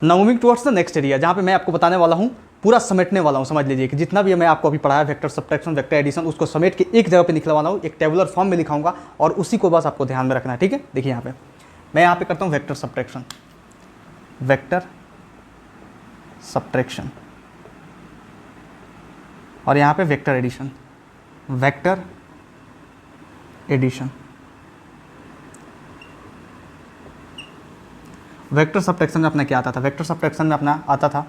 Now moving towards the next area, जहाँ पे मैं आपको बताने वाला हूँ, पूरा समेटने वाला हूँ। समझ लीजिए कि जितना भी मैं आपको अभी पढ़ाया वेक्टर सब्ट्रैक्शन, वेक्टर एडिशन, उसको समेट के एक जगह पे लिखने वाला हूँ, एक टेबुलर फॉर्म में लिखाऊंगा और उसी को बस आपको ध्यान में रखना है। ठीक है, देखिए यहाँ पे मैं यहाँ पे करता हूँ वेक्टर सब्ट्रैक्शन, वेक्टर सब्ट्रैक्शन, और यहाँ पे vector addition, vector addition. Vector subtraction में अपना क्या आता था? वेक्टर सब्ट्रैक्शन में अपना आता था,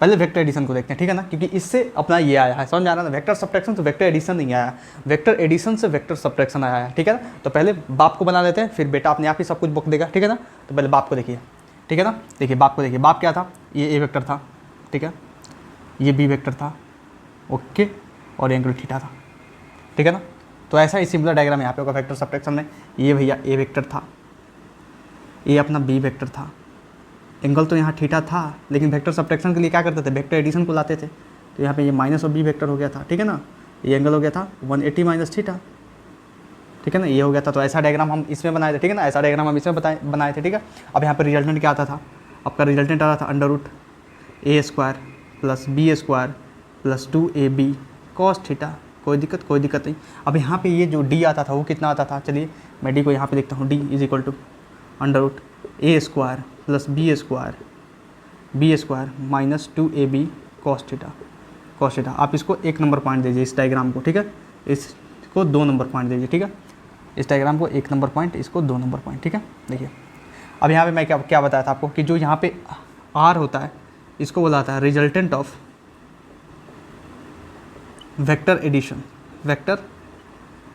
पहले वेक्टर एडिशन को देखते हैं, ठीक है ना, क्योंकि इससे अपना ये आया है, समझ में आ रहा है ना। वेक्टर सब्ट्रैक्शन से वेक्टर एडिशन नहीं आया, वेक्टर एडिशन से वेक्टर सब्ट्रैक्शन आया है, ठीक है ना। तो पहले बाप को बना लेते हैं, फिर बेटा अपने आप ही सब कुछ बुक देगा, ठीक है ना। तो पहले बाप को देखिए, ठीक है ना। देखिए बाप को देखिए, बाप क्या था? ये ए वेक्टर था, ठीक है, ये बी वेक्टर था, ओके, और एंगल थीटा था, ठीक है ना। तो ऐसा ही सिमिलर डायग्राम यहाँ पे होगा वेक्टर सब्ट्रैक्शन में। ये भैया ए वेक्टर था, ये अपना बी वेक्टर था, एंगल तो यहाँ थीटा था, लेकिन वेक्टर सब्ट्रैक्शन के लिए क्या करते थे? वेक्टर एडिशन को लाते थे। तो यहाँ पे ये माइनस और बी वेक्टर हो गया था, ठीक है ना। ये एंगल हो गया था 180 माइनस थीटा, ठीक है ना, ये हो गया था। तो ऐसा डायग्राम हम इसमें बनाए थे, ठीक है ना, ऐसा डायग्राम हम इसमें बनाए थे, ठीक है। अब यहाँ पर रिजल्टेंट क्या आता था? आपका रिजल्टेंट आ रहा था under root A square plus B square plus 2ab cos theta. कोई दिक्कत नहीं। अब यहाँ पे ये जो डी आता था वो कितना आता था? चलिए मैं डी को यहाँ पे लिखता हूँ, D is equal to under root A square plus B square minus 2ab cos theta. आप इसको 1 नंबर पॉइंट दीजिए इस डायग्राम को, ठीक है, इसको 2 नंबर पॉइंट दीजिए, ठीक है, इस डायग्राम को 1 नंबर पॉइंट, इसको 2 नंबर पॉइंट, ठीक है। देखिए अब यहाँ पे मैं क्या बताया था आपको कि जो यहाँ पे आर होता है इसको बोलाता है रिजल्टेंट ऑफ वेक्टर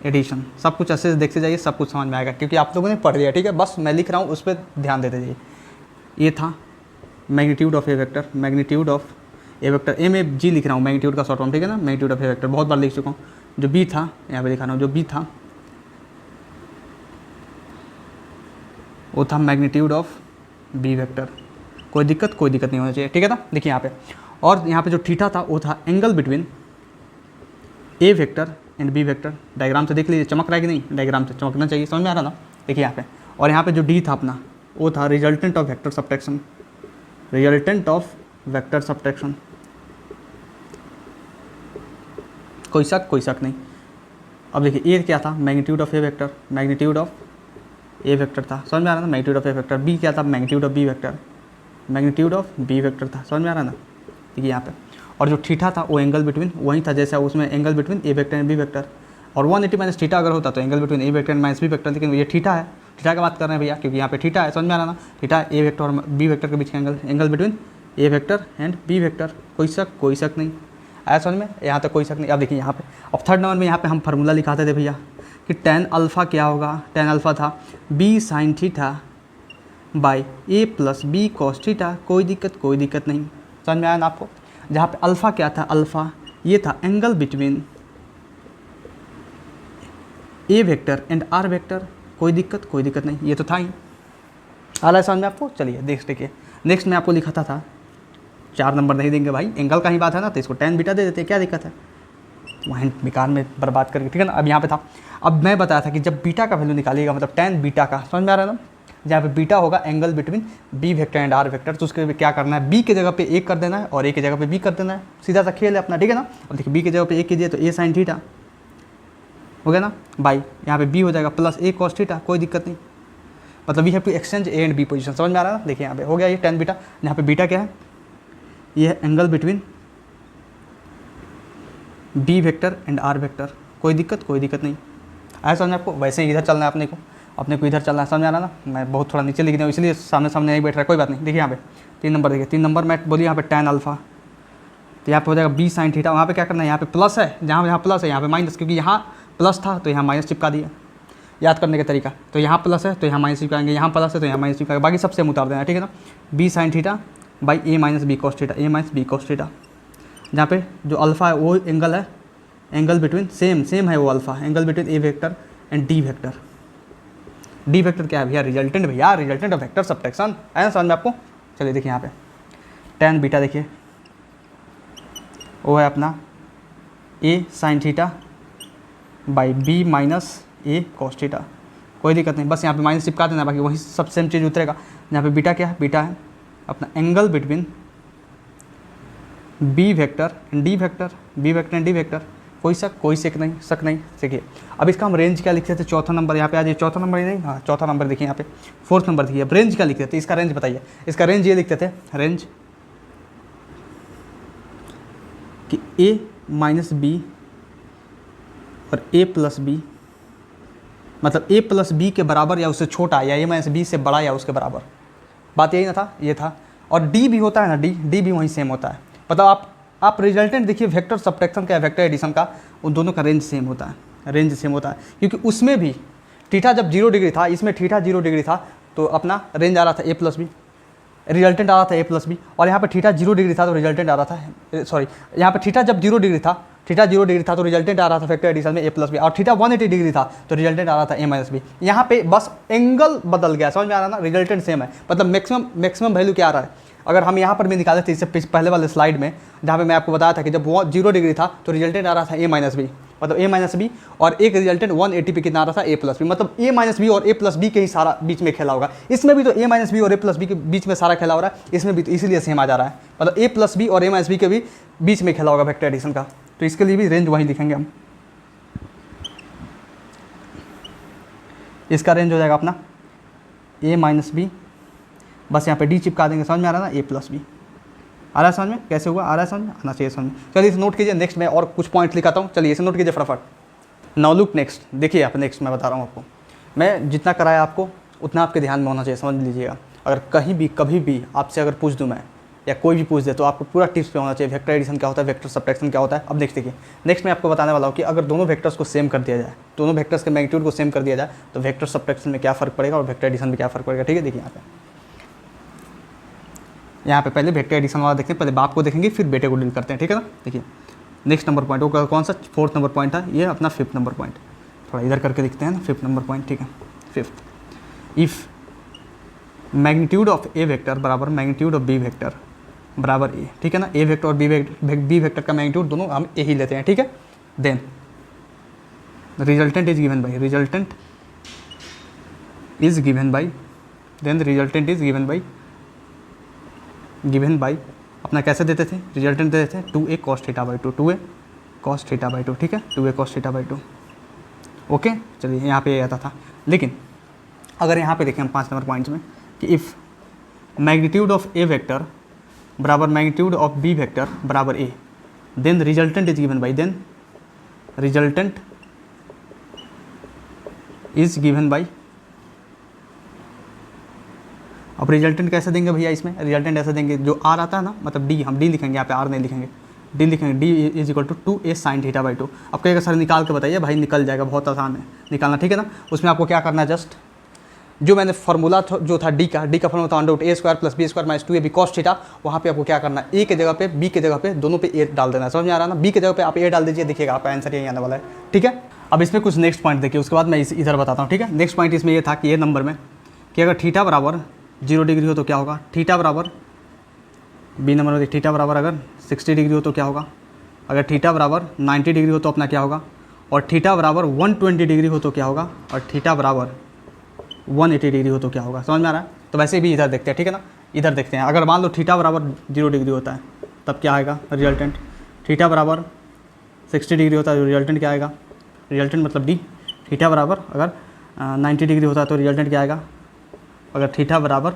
एडिशन। सब कुछ अच्छे से देखते जाइए, सब कुछ समझ में आएगा, क्योंकि आप लोगों ने पढ़ लिया, ठीक है। बस मैं लिख रहा हूँ, उस पर ध्यान देते जाइए। ये था magnitude of A vector, magnitude of A vector, A में जी लिख रहा हूँ, मैग्नीट्यूड का शॉर्ट फॉर्म, ठीक है ना, मैग्नीट्यूड ऑफ ए वेक्टर बहुत बार लिख चुका हूँ। जो बी था यहाँ पे दिखा रहा हूँ, जो बी था वो था मैग्नीट्यूड ऑफ बी वेक्टर। कोई दिक्कत नहीं होना चाहिए, ठीक है ना। देखिए यहाँ पे, और यहाँ पे जो थीटा था वो था angle between A vector and B vector. Diagram से देख लीजिए, चमक रहा है कि नहीं? डायग्राम से चमकना चाहिए, समझ में आ रहा ना। देखिए यहाँ पे, और यहाँ पे जो डी था अपना वो था रिजल्टेंट ऑफ वेक्टर सब्ट्रैक्शन, कोई शक नहीं। अब देखिए ए क्या था? मैग्नीट्यूड ऑफ ए वेक्टर, था, समझ में आ रहा ना, magnitude of A vector. B क्या था? मैग्नीट्यूड ऑफ बी वेक्टर, था, समझ में आ रहा ना। देखिए यहाँ पे, और जो थीटा था वो एंगल बिटवीन वही था जैसा उसमें angle between A vector and B vector, और 180 माइनस थीटा अगर होता तो angle between A vector and minus B vector, लेकिन ये थीटा है, थीटा की बात कर रहे हैं भैया, क्योंकि यहाँ पे थीटा है, समझ में आ रहा ना। थीटा ए वेक्टर और बी वेक्टर के बीच का angle between A vector and B vector. कोई शक नहीं आया समझ में? यहाँ तक कोई शक नहीं। अब देखिए यहाँ पे, अब थर्ड नंबर में यहाँ पे हम फार्मूला लिखाते थे भैया कि tan अल्फ़ा क्या होगा? tan अल्फ़ा था B sine theta by A plus B cos theta. कोई दिक्कत नहीं, समझ में आया ना आपको? जहाँ पे अल्फ़ा क्या था? अल्फ़ा ये था angle between A vector and R vector. कोई दिक्कत नहीं, ये तो था ही। आ रहा है समझ में आपको? चलिए देखिए, नेक्स्ट में आपको लिखा था 4 नंबर नहीं देंगे भाई, एंगल का ही बात है ना, तो इसको tan बीटा दे देते हैं, क्या दिक्कत है? वहीं बेकार में बर्बाद करके, ठीक है ना। अब यहाँ पे था, अब मैं बताया था कि जब बीटा का वैल्यू निकालिएगा, मतलब tan बीटा का, समझ में आ रहा है ना, जहाँ पे बीटा होगा angle between B vector and R vector, तो उसके क्या करना है? बी के जगह पे 1 कर देना है और ए की जगह पे बी कर देना है, सीधा सा खेल है अपना, ठीक है ना। अब देखिए बी की जगह पे 1 कीजिए तो ए साइन थीटा हो गया ना, बाई यहाँ पे बी हो जाएगा प्लस ए कॉस थीटा। कोई दिक्कत नहीं, मतलब we have to exchange A and B position, समझ में आ रहा है ना। देखिए यहाँ पे हो गया ये tan बीटा, यहाँ पे बीटा क्या है? ये है angle between B vector and R vector. कोई दिक्कत नहीं आया समझ में आपको? वैसे ही इधर चलना है अपने को इधर चलना है, समझ में आ रहा ना। मैं बहुत थोड़ा नीचे लिख रहा हूँ, इसलिए सामने नहीं बैठ रहा है, कोई बात नहीं। देखिए यहाँ पे 3 नंबर, देखिए 3 नंबर में बोलिए यहाँ पे tan अल्फ़ा, तो यहाँ पे हो जाएगा बी साइन थीटा। वहाँ पे क्या करना है? यहाँ पे प्लस है, जहाँ प्लस है यहाँ पे माइनस, क्योंकि यहाँ प्लस था तो यहाँ माइनस चिपका दिया। याद करने का तरीका, तो यहाँ प्लस है तो यहाँ माइनस चिपकाएंगे, यहाँ प्लस है तो यहाँ माइनस चिपकाएंगे, बाकी सब सेम उतार देना, ठीक है ना। B sine theta by A minus B cos theta, जहाँ पे जो अल्फ़ा है वो एंगल है, एंगल बिटवीन सेम है वो alpha, angle between A vector and D vector. D vector क्या है भैया? रिजल्टेंट ऑफ वेक्टर सब्ट्रैक्शन, है ना समझ में आपको? चलिए देखिए यहाँ पे tan बीटा, देखिए वो है अपना A sine theta by B minus A cos theta. कोई दिक्कत नहीं, बस यहाँ पे माइनस चिपका देना, बाकी वही सब सेम चीज़ उतरेगा। यहाँ पे बीटा क्या है? बीटा है अपना angle between B vector and D vector, B vector and D vector, कोई शक नहीं। देखिए अब इसका हम रेंज क्या लिखते थे, चौथा नंबर यहाँ पे आ जाए, चौथा नंबर ही नहीं, हाँ चौथा नंबर देखिए यहाँ पे, फोर्थ नंबर देखिए। अब रेंज क्या लिखते थे, इसका रेंज बताइए। इसका रेंज ये लिखते थे, रेंज कि a माइनस बी और a प्लस बी, मतलब a प्लस बी के बराबर या उससे छोटा, या a माइनस बी से बड़ा या उसके बराबर। बात यही ना था, ये था। और d भी होता है ना, d भी वहीं सेम होता है। मतलब आप रिजल्टेंट देखिए, वेक्टर सब्ट्रैक्शन का, वेक्टर एडिशन का, उन दोनों का रेंज सेम होता है, रेंज सेम होता है। क्योंकि उसमें भी थीटा जब 0 डिग्री था, इसमें थीटा 0 डिग्री था, तो अपना रेंज आ रहा था a प्लस बी, रिजल्टेंट आ रहा था a प्लस बी। और यहाँ पर थीटा 0 डिग्री था तो रिजल्टेंट आ रहा था, सॉरी यहाँ पर थीटा जब 0 डिग्री था, थीटा 0 डिग्री था तो रिजल्टेंट आ रहा था वेक्टर एडिशन में a प्लस बी। और थीटा 180 डिग्री था तो रिजल्टेंट आ रहा था a माइनस बी। यहाँ पे बस एंगल बदल गया, समझ में आ रहा है ना, रिजल्टेंट सेम है। मतलब मैक्सिमम वैल्यू क्या आ रहा है, अगर हम यहाँ पर भी निकाले थे इससे पहले वाले स्लाइड में, जहाँ पे मैं आपको बताया था कि जब 0 डिग्री था तो रिजल्टेंट आ रहा था a माइनस बी, मतलब a माइनस बी, और एक रिजल्टेंट 180 पे कितना आ रहा था a प्लस बी, मतलब a माइनस बी और a प्लस बी के ही सारा बीच में खेला होगा। इसमें भी तो a माइनस बी और a प्लस बी के बीच में सारा खेला हो रहा है, इसमें भी तो इसीलिए सेम आ जा रहा है। मतलब a प्लस बी और a माइनस बी के भी बीच में खेला होगा वेक्टर एडिशन का, तो इसके लिए भी रेंज वहीं लिखेंगे हम। इसका रेंज हो जाएगा अपना a माइनस बी, बस यहाँ पे d चिपका देंगे, समझ में आ रहा है ना, a प्लस बी। आ रहा है समझ में, कैसे हुआ, आ रहा है समझ में, आना चाहिए समझ में। चलिए इसे नोट कीजिए, नेक्स्ट मैं और कुछ पॉइंट लिखाता हूँ, चलिए इसे नोट कीजिए फटाफट। नाउ लुक नेक्स्ट, देखिए आप नेक्स्ट मैं बता रहा हूँ आपको, मैं जितना कराया आपको उतना आपके ध्यान में होना चाहिए, समझ लीजिएगा। अगर कहीं भी कभी भी आपसे अगर पूछ दूँ मैं, या कोई भी पूछ दे, तो आपको पूरा टिप्स पे होना चाहिए। वेक्टर एडिशन क्या होता है, वेक्टर सब्ट्रैक्शन क्या होता है। अब नेक्स्ट देखिए, नेक्स्ट मैं आपको बताने वाला हूँ कि अगर दोनों वेक्टर्स को सेम कर दिया जाए, दोनों वेक्टर्स के मैग्नीट्यूड को सेम कर दिया जाए, तो वेक्टर सब्ट्रैक्शन में क्या फ़र्क पड़ेगा और वेक्टर एडिशन में क्या फ़र्क पड़ेगा। ठीक है, देखिए यहाँ पे पहले वेक्टर एडिशन वाला देखते हैं, पहले बाप को देखेंगे फिर बेटे को डील करते हैं, ठीक है ना। देखिए नेक्स्ट नंबर पॉइंट, वो कौन सा, फोर्थ नंबर पॉइंट था, ये अपना फिफ्थ नंबर पॉइंट, थोड़ा इधर करके देखते हैं ना, फिफ्थ नंबर पॉइंट, ठीक है। Fifth, if magnitude of A vector बराबर मैग्नीट्यूड ऑफ बी वेक्टर बराबर ए, ठीक है ना। ए वेक्टर और बी वेक्टर का मैग्नीट्यूड दोनों हम ए ही लेते हैं, ठीक है। Then resultant is given by, resultant is given by, then resultant is given by अपना कैसे देते थे, रिजल्टेंट देते थे 2a cos theta by 2, 2a cos theta by 2, ठीक है, 2a cos theta by 2। Okay, चलिए यहाँ पे आता था। लेकिन अगर यहाँ पे देखें हम 5 नंबर पॉइंट्स में कि if magnitude of A vector बराबर मैग्नीट्यूड ऑफ बी वेक्टर बराबर A, then resultant is given by, then resultant is given by. अब रिजल्टेंट कैसे देंगे भैया, इसमें रिजल्टेंट ऐसे देंगे, जो आर आता है ना, मतलब डी, हम डी लिखेंगे यहाँ पे, आर नहीं लिखेंगे, डी लिखेंगे, D is equal to 2a sin theta by 2। अब कहेगा सर निकाल के बताइए, भाई निकल जाएगा, बहुत आसान है निकालना, ठीक है ना। उसमें आपको क्या करना है, जस्ट जो मैंने फार्मूला जो था डी का फार्मूला था under root a square plus B square minus 2ab cos theta, वहाँ पे आपको क्या करना है, ए के जगह पे बी के जगह पे दोनों पे ए डाल देना है, समझ में आ रहा है ना। बी के जगह पे आप ए डाल दीजिए, देखिएगा आपका आंसर यही आने वाला है, ठीक है। अब इसमें कुछ नेक्स्ट पॉइंट देखिए, उसके बाद मैं इधर बताता हूँ, ठीक है। नेक्स्ट पॉइंट इसमें ये था कि ये नंबर में कि अगर थीटा बराबर 0 डिग्री हो तो क्या होगा, थीटा बराबर बी नंबर में थीटा बराबर अगर 60 डिग्री हो तो क्या होगा, अगर थीटा बराबर 90 डिग्री हो तो अपना क्या होगा, और थीटा बराबर 120 डिग्री हो तो क्या होगा, और थीटा बराबर 180 डिग्री हो तो क्या होगा, समझ में आ रहा है। तो वैसे भी इधर देखते हैं, ठीक है ना, इधर देखते हैं। अगर मान लो थीटा बराबर 0 डिग्री होता है तब क्या आएगा रिजल्टेंट, थीटा बराबर 60 डिग्री होता है तो रिजल्टेंट क्या आएगा, रिजल्टेंट मतलब डी। थीटा बराबर अगर 90 डिग्री होता है तो रिजल्टेंट क्या आएगा, अगर थीटा बराबर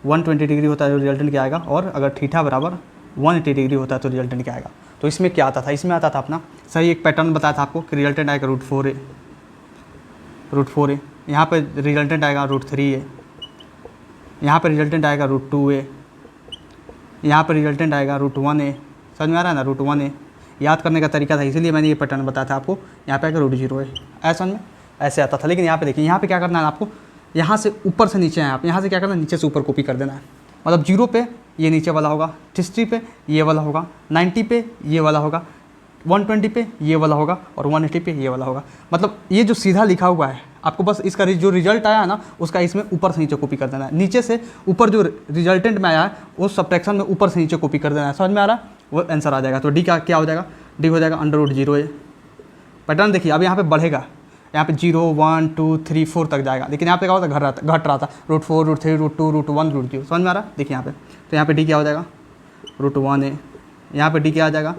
120 डिग्री होता है तो रिजल्टेंट क्या आएगा, और अगर थीटा बराबर 180 डिग्री होता है तो रिजल्टेंट क्या आएगा। तो इसमें क्या आता था, इसमें आता था अपना सही एक पैटर्न बताया था आपको कि रिजल्टेंट आएगा √4a, यहाँ पे रिजल्टेंट आएगा √3a, यहाँ पे रिजल्टेंट आएगा √2a, यहाँ पे रिजल्टेंट आएगा √1a, समझ में आ रहा है ना, √1a। याद करने का तरीका था, इसीलिए मैंने ये पैटर्न बताया था आपको। यहाँ पे आएगा √0a, ऐसा में ऐसे आता था। लेकिन यहाँ पे देखिए, यहाँ पे क्या करना है आपको, यहाँ से ऊपर से नीचे आए आप, यहाँ से क्या करना है, नीचे से ऊपर कॉपी कर देना है। मतलब 0 पे ये नीचे वाला होगा, 60 पे ये वाला होगा, 90 पे ये वाला होगा, 120 पे ये वाला होगा, और 180 पे ये वाला होगा। मतलब ये जो सीधा लिखा हुआ है आपको, बस इसका जो रिजल्ट आया है ना, उसका इसमें ऊपर से नीचे कॉपी कर देना है। नीचे से ऊपर जो रिजल्टेंट में आया है उस सब्ट्रैक्शन में ऊपर से नीचे कॉपी कर देना है, समझ में आ रहा है, वो आंसर आ जाएगा। तो डी का क्या हो जाएगा, डी हो जाएगा √0a। पैटर्न देखिए, अब यहाँ पे बढ़ेगा, यहाँ पे 0 1 2 3 4 तक जाएगा, लेकिन यहाँ पे क्या होता है घट रहा था √4 √3 √2 √1 √0, समझ में आ रहा है। देखिए यहाँ पे, तो यहाँ पे डी क्या हो जाएगा √1a, यहाँ पे डी क्या आ जाएगा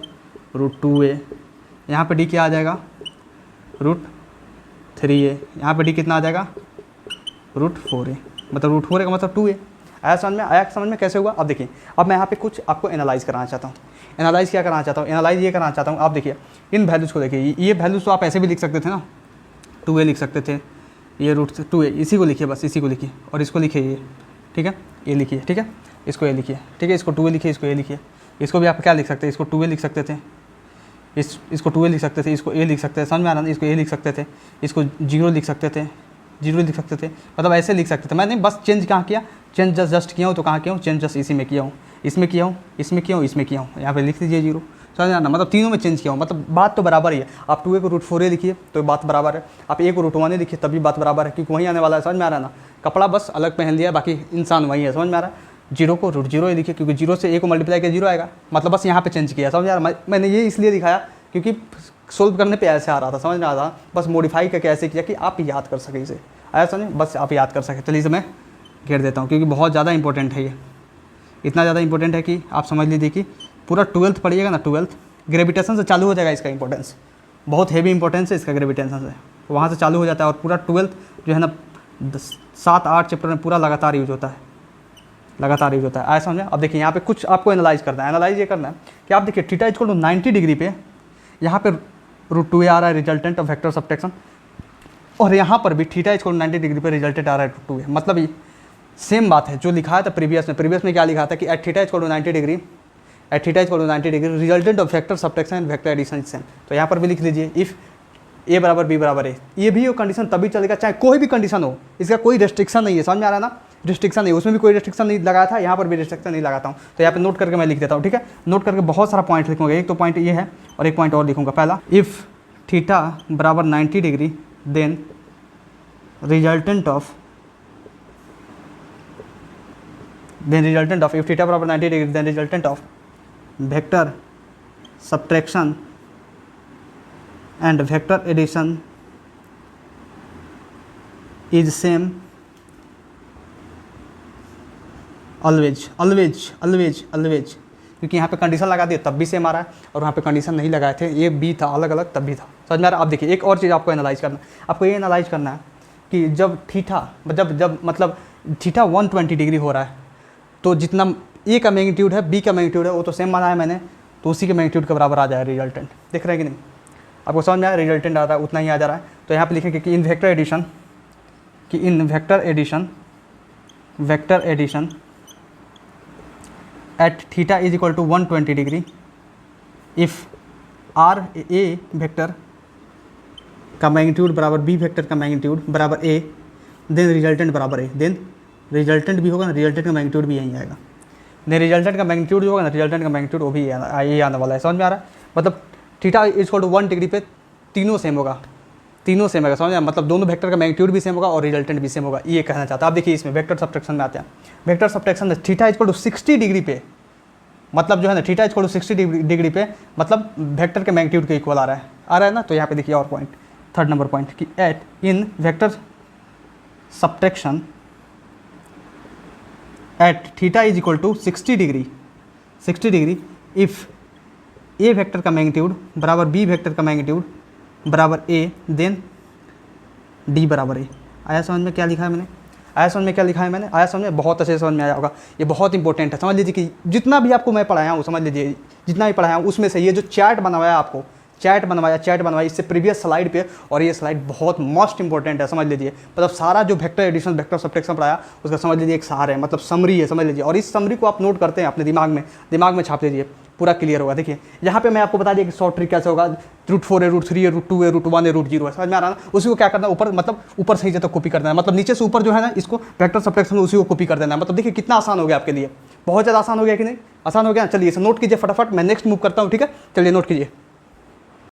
√2a, यहाँ पे डी क्या आ जाएगा √3a, यहाँ पे डी कितना आ जाएगा √4a, मतलब √4a का मतलब 2a। आया समझ में कैसे हुआ। अब देखिए, अब मैं यहाँ पे कुछ आपको एनालाइज कराना चाहता हूँ। एनालाइज क्या कराना चाहता हूँ, एनालाइज ये कराना चाहता हूँ। आप देखिए इन वैल्यूज़ को देखिए, ये वैल्यूज़ तो आप ऐसे भी लिख सकते थे ना, 2a लिख सकते थे, ये √2a, इसी को लिखिए, बस इसी को लिखिए, और इसको लिखिए ये, ठीक है, ये लिखिए, ठीक है, इसको ये लिखिए, ठीक है, इसको 2a लिखिए, इसको ये लिखिए, इसको भी आप क्या लिख सकते हैं, इसको 2a लिख सकते थे, इसको 2a लिख सकते थे, इसको a लिख सकते थे, समझ में आ रहा है, इसको a लिख सकते थे, इसको 0 लिख सकते थे, 0 लिख सकते थे, मतलब ऐसे लिख सकते थे। मैंने बस चेंज कहाँ किया, चेंज जस्ट किया हूँ, तो कहाँ किया हूँ, चेंज जस्ट इसी में किया हूँ, इसमें किया हूँ, इसमें किया हूँ, इसमें किया हूँ, यहाँ पे लिख दीजिए 0, समझ में आना, मतलब तीनों में चेंज किया हूँ, मतलब बात तो बराबर ही है। आप 2a को √4a लिखिए तो बात बराबर है, आप a को √1a लिखिए तब भी बात बराबर है, क्योंकि वहीं आने वाला है, समझ में आ रहा है ना। कपड़ा बस अलग पहन लिया, बाकी इंसान वही है, समझ में आ रहा है। 0 को √0a लिखिए, क्योंकि 0 से a को मल्टीप्लाई किया 0 आएगा, मतलब बस यहाँ पे चेंज किया, समझ में आ रहा है। मैंने ये इसलिए दिखाया क्योंकि सोल्व करने पे ऐसे आ रहा था, समझ में आ रहा था, बस मॉडिफाई करके ऐसे किया कि आप याद कर सकें इसे, आया समझ, बस आप याद कर सकें। चलिए इसे मैं घेर देता हूँ, क्योंकि बहुत ज़्यादा इंपॉर्टेंट है ये, इतना ज़्यादा इंपॉर्टेंट है कि आप समझ लीजिए कि पूरा 12th पढ़िएगा ना, 12th ग्रेविटेशन से चालू हो जाएगा इसका इंपॉर्टेंस, बहुत हेवी इंपॉर्टेंस है इसका ग्रेविटेशन से, वहाँ से चालू हो जाता है, और पूरा 12th जो है ना 7-8 चैप्टर में पूरा लगातार यूज होता है, लगातार यूज होता है, आया समझे। अब देखिए यहाँ पे कुछ आपको एनालाइज करना है, एनालाइज ये करना है कि आप देखिए थीटा इक्वल टू 90 डिग्री पे यहाँ पे √2a आ रहा है रिजल्टेंट ऑफ वेक्टर सब्ट्रैक्शन, और यहाँ पर भी थीटा इक्वल 90 डिग्री पे रिजल्टेंट आ रहा है √2a, मतलब ये सेम बात है जो लिखा था प्रीवियस में क्या लिखा था कि at theta equal to 90 degree, at theta equal to 90 degree resultant of vector subtraction and vector addition same. तो यहाँ पर भी लिख लीजिए इफ़ a बराबर b बराबर a, ये भी वो कंडीशन तभी चलेगा चाहे कोई भी कंडीशन हो, इसका कोई रेस्ट्रिक्शन नहीं है, समझ में आ रहा है ना, रिस्ट्रिक्शन नहीं, उसमें भी कोई रिस्ट्रिक्शन नहीं लगाया था, यहाँ पर भी रिस्ट्रिक्शन नहीं लगाता हूँ। तो यहाँ पे नोट करके मैं लिख देता हूँ, ठीक है, नोट करके बहुत सारा पॉइंट लिखूंगा, एक तो पॉइंट ये है और एक पॉइंट और लिखूंगा। पहला, इफ़ थीटा बराबर 90 degree then resultant of if theta बराबर 90 डिग्री then resultant of vector subtraction and vector addition is same always, क्योंकि यहाँ पे कंडीशन लगा दिए तब भी सेम आ रहा है, और वहाँ पे कंडीशन नहीं लगाए थे, ये बी था अलग अलग तब भी था, समझ में आ रहा है। अब देखिए एक और चीज़ आपको एनालाइज करना है, आपको ये एनालाइज करना है कि जब थीटा जब मतलब थीटा 120 डिग्री हो रहा है, तो जितना ए का मैग्नीट्यूड है बी का मैग्नीट्यूड है वो तो सेम माना है मैंने, तो उसी के मैग्नीट्यूड के बराबर आ जाए रिजल्टेंट, देख रहे हैं कि नहीं, आपको समझ में आया, रिजल्टेंट आ रहा है उतना ही आ जा रहा है। तो यहाँ पे लिखेंगे कि in vector addition at theta is equal to 120 degree if R A vector का मैग्नीट्यूड बराबर बी वेक्टर का मैग्नीट्यूड बराबर ए, देन रिजल्टेंट बराबर ए, देन रिजल्टेंट भी होगा ना, रिजल्टेंट का मैग्नीट्यूड भी यहीं आएगा, देन रिजल्टेंट का मैग्नीट्यूड जो होगा ना, रिजल्टेंट का मैग्नीट्यूड वो भी ये आने वाला है, समझ में आ रहा है। मतलब theta is equal to 1 degree पे तीनों सेम होगा, समझ में, मतलब दोनों वेक्टर का मैग्नीट्यूड भी सेम होगा और रिजल्टेंट भी सेम होगा, ये कहना चाहता है। आप देखिए इसमें वेक्टर सब्ट्रैक्शन में आते हैं, वेक्टर सब्ट्रैक्शन में theta is equal to 60 degree पे, मतलब जो है ना theta is equal to 60 degree पे मतलब वेक्टर के मैग्नीट्यूड के इक्वल आ रहा है ना। तो यहाँ पे देखिए और पॉइंट, 3rd नंबर पॉइंट कि at in vector subtraction at theta is equal to 60 degree if A vector का मैग्नीट्यूड बराबर बी वेक्टर का मैग्नीट्यूड बराबर ए, देन डी बराबर ए। आया समझ में क्या लिखा है मैंने, आया समझ में बहुत अच्छे से समझ में आया होगा, ये बहुत इंपॉर्टेंट है। समझ लीजिए कि जितना भी आपको मैं पढ़ाया हूँ, समझ लीजिए जितना भी पढ़ाया हूँ उसमें से ये जो चार्ट बनवाया आपको, चैट बनवाया इससे प्रीवियस स्लाइड पे, और ये स्लाइड बहुत मोस्ट इंपॉर्टेंट है, समझ लीजिए। मतलब सारा जो वेक्टर एडिशन वेक्टर सब्ट्रैक्शन पढ़ाया उसका समझ लीजिए एक सार है, मतलब समरी है, समझ लीजिए। और इस समरी को आप नोट करते हैं अपने दिमाग में छाप लीजिए, पूरा क्लियर होगा। देखिए यहाँ पे मैं आपको बता दिया कि शॉर्ट ट्रिक कैसे होगा, √4 है, √3 है, √2 है, √1 है, √0 है, समझ में आ रहा है ना। उसी को क्या करना है ऊपर, मतलब ऊपर सही जगह कॉपी कर देना है, मतलब नीचे से ऊपर जो है ना इसको वेक्टर सब्ट्रैक्शन में उसी को कॉपी कर देना है। मतलब देखिए कितना आसान हो गया आपके लिए, बहुत ज़्यादा आसान हो गया कि नहीं, आसान हो गया। चलिए इसे नोट कीजिए फटाफट, मैं नेक्स्ट मूव करता हूँ, ठीक है। चलिए नोट कीजिए।